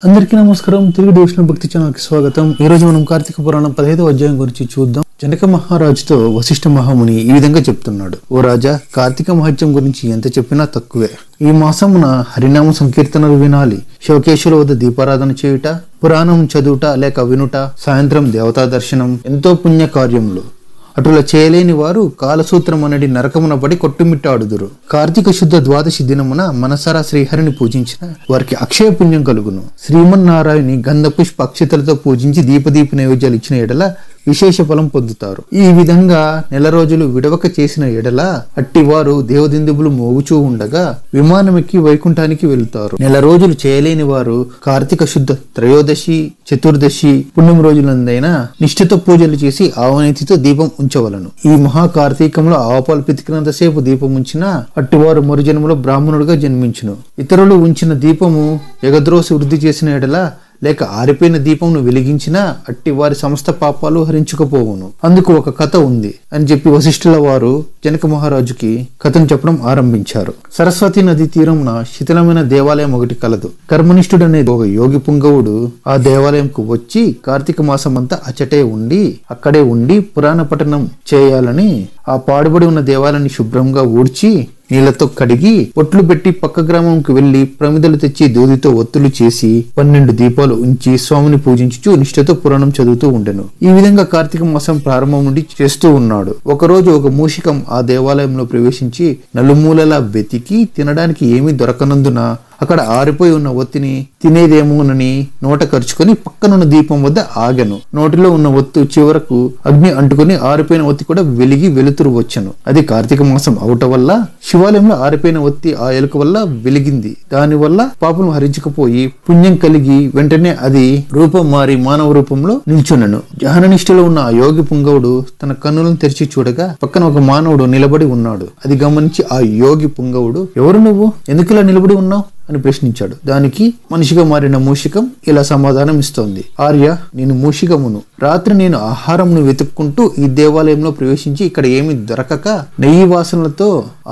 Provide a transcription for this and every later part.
అందరికీ నమస్కారం. తెలుగు డివిజనల్ భక్తి ఛానల్కి స్వాగతం. ఈ రోజు మనం కార్తీక పురాణం 15వ అధ్యాయం గురించి చూద్దాం. జనక మహారాజుతో వశిష్ఠ మహాముని ఈ విధంగా చెప్తున్నాడు. ఓ రాజా, కార్తీక మహత్యం గురించి ఎంత చెప్పినా తక్కువే. ఈ మాసమున హరినామ సంకీర్తనలు వినాలి, శివకేశుల వద్ద దీపారాధన చేయుట, పురాణం చదువుట లేక వినుట, సాయంత్రం దేవతా దర్శనం ఎంతో పుణ్య కార్యములు. అటులా చేయలేని వారు కాలసూత్రం అనేది నరకమున పడి కొట్టుమిట్టాడుదురు. కార్తీక శుద్ధ ద్వాదశి దినమున మనసారా శ్రీహరిని పూజించిన వారికి అక్షయ పుణ్యం కలుగును. శ్రీమన్నారాయణి గంధ పుష్ప అక్షతలతో పూజించి దీపదీప నైవేద్యాలు ఇచ్చిన ఎడల విశేష ఫలం పొందుతారు. ఈ విధంగా నెల రోజులు విడవక చేసిన ఎడల అట్టివారు దేవదిందుబులు మోగుచూ ఉండగా విమానమెక్కి వైకుంఠానికి వెళ్తారు. నెల రోజులు చేయలేని వారు కార్తీక శుద్ధ త్రయోదశి, చతుర్దశి పుణ్యం రోజులందైనా నిష్ఠతో పూజలు చేసి ఆవనేతితో దీపం ఉంచవలను. ఈ మహా కార్తీకంలో ఆవపాలు పితికినంతసేపు దీపం ఉంచినా అట్టివారు మరుజన్మలో బ్రాహ్మణుడిగా జన్మించును. ఇతరులు ఉంచిన దీపము ఎగద్రోసి వృద్ధి చేసిన ఎడల లేక ఆరిపోయిన దీపంను వెలిగించినా అట్టి వారి సమస్త పాపాలు హరించుకుపోవును. అందుకు ఒక కథ ఉంది అని చెప్పి వశిష్ఠుల వారు జనక మహారాజుకి కథను చెప్పడం ఆరంభించారు. సరస్వతి నది తీరమున శిథిలమైన దేవాలయం ఒకటి కలదు. కర్మనిష్ఠుడనే ఒక యోగి పుంగవుడు ఆ దేవాలయంకు వచ్చి కార్తీక మాసం అంతా అక్కడే ఉండి పురాణ పఠనం చేయాలని ఆ పాడుబడి ఉన్న దేవాలయాన్ని శుభ్రంగా ఊడ్చి నీళ్లతో కడిగి ఒట్లు పెట్టి పక్క గ్రామంకి వెళ్లి ప్రమిదలు తెచ్చి దూదితో ఒత్తులు చేసి 12 దీపాలు ఉంచి స్వామిని పూజించుచు నిష్ఠతో పురాణం చదువుతూ ఉండెను. ఈ విధంగా కార్తీక మాసం ప్రారంభం నుండి చేస్తూ ఉన్నాడు. ఒకరోజు ఒక మూషికం ఆ దేవాలయంలో ప్రవేశించి నలుమూలలా వెతికి తినడానికి ఏమీ దొరకనందున అక్కడ ఆరిపోయి ఉన్న ఒత్తిని తినేదేమోనని నోట ఖర్చుకొని పక్కనున్న దీపం వద్ద ఆగెను. నోటిలో ఉన్న ఒత్తు చివరకు అగ్ని అంటుకుని ఆరిపోయిన ఒత్తి కూడా వెలిగి వెలుతురు వచ్చెను. అది కార్తీక మాసం అవటం వల్ల శివాలయంలో ఆరిపోయిన ఒత్తి ఆ ఎలుక వల్ల వెలిగింది. దాని వల్ల పాపం హరించకపోయి పుణ్యం కలిగి వెంటనే అది రూపం మారి మానవ రూపంలో నిల్చునను. ధ్యాననిష్టలో ఉన్న ఆ యోగి పుంగవుడు తన కన్నులను తెరిచి చూడగా పక్కన ఒక మానవుడు నిలబడి ఉన్నాడు. అది గమనించి ఆ యోగి పుంగవుడు, ఎవరు నువ్వు, ఎందుకు ఇలా నిలబడి ఉన్నావు అని ప్రశ్నించాడు. దానికి మనిషిగా మారిన మూషికం ఇలా సమాధానం ఇస్తోంది. ఆర్య, నేను మూషికమును. రాత్రి నేను ఆహారంను వెతుక్కుంటూ ఈ దేవాలయంలో ప్రవేశించి ఇక్కడ ఏమి దొరకక నెయ్యి వాసనలతో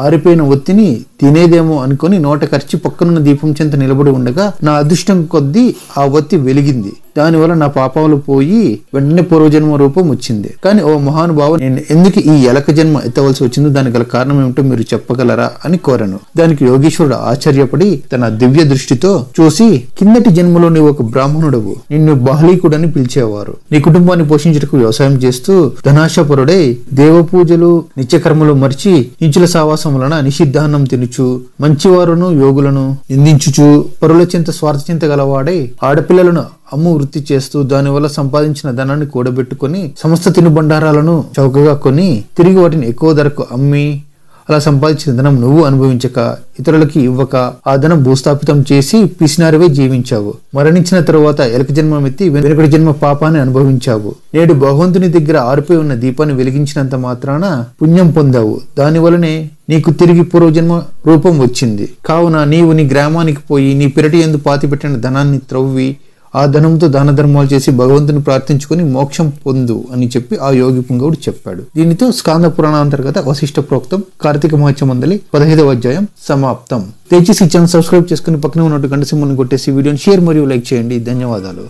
ఆరిపోయిన ఒత్తిని తినేదేమో అనుకుని నోట ఖర్చి పక్కనున్న దీపం చెంత నిలబడి ఉండగా నా అదృష్టం కొద్దీ ఆ ఒత్తి వెలిగింది. దానివల్ల నా పాపాలు పోయి వెంటనే పూర్వజన్మ రూపం వచ్చింది. కానీ ఓ మహానుభావ, నేను ఎందుకు ఈ ఎలక జన్మ ఎత్తవలసి వచ్చిందో దానికి గల కారణం ఏమిటో మీరు చెప్పగలరా అని కోరాను. దానికి యోగీశ్వరుడు ఆశ్చర్యపడి తన దివ్య దృష్టితో చూసి, కిందటి జన్మలో నీవు ఒక బ్రాహ్మణుడవు, నిన్ను బాహ్లీకుడని పిలిచేవారు. నీ కుటుంబాన్ని పోషించడానికి వ్యవసాయం చేస్తూ ధనాశపరుడై దేవ పూజలు నిత్యకర్మలు మర్చి నీచుల సావాసం వలన నిషిద్ధాన్నం తినుచు మంచివారును యోగులను నిందించుచు పరుల చింత స్వార్థ చింత గలవాడై ఆడపిల్లలను అమ్ము వృత్తి చేస్తూ దానివల్ల సంపాదించిన ధనాన్ని కూడబెట్టుకుని సమస్త తినుబండారాలను చౌకగా కొని తిరిగి వాటిని ఎక్కువ ధరకు అమ్మి అలా సంపాదించిన ధనం నువ్వు అనుభవించక ఇతరులకి ఇవ్వక ఆ ధనం భూస్థాపితం చేసి పిసినారివై జీవించావు. మరణించిన తరువాత ఎలక జన్మం ఎత్తి వెనుకటి జన్మ పాపాన్ని అనుభవించావు. నేడు భగవంతుని దగ్గర ఆరిపోయి ఉన్న దీపాన్ని వెలిగించినంత మాత్రాన పుణ్యం పొందావు. దానివల్లనే నీకు తిరిగి పూర్వజన్మ రూపం వచ్చింది. కావున నీవు నీ గ్రామానికి పోయి నీ పెరటి యందు పాతిపెట్టిన ధనాన్ని త్రవ్వి ఆ ధనంతో దాన ధర్మాలు చేసి భగవంతుని ప్రార్థించుకుని మోక్షం పొందు అని చెప్పి ఆ యోగి పుంగవుడు చెప్పాడు. దీనితో స్కాంద పురాణాంతర్గత వశిష్ఠ ప్రోక్తం కార్తీక మహత్యం మందలి 15వ అధ్యాయం సమాప్తం. దయచేసి ఛానల్ సబ్స్క్రైబ్ చేసుకుని పక్కనే ఉన్నట్టు గంట సింబల్ని కొట్టేసి వీడియోని షేర్ మరియు లైక్ చేయండి. ధన్యవాదాలు.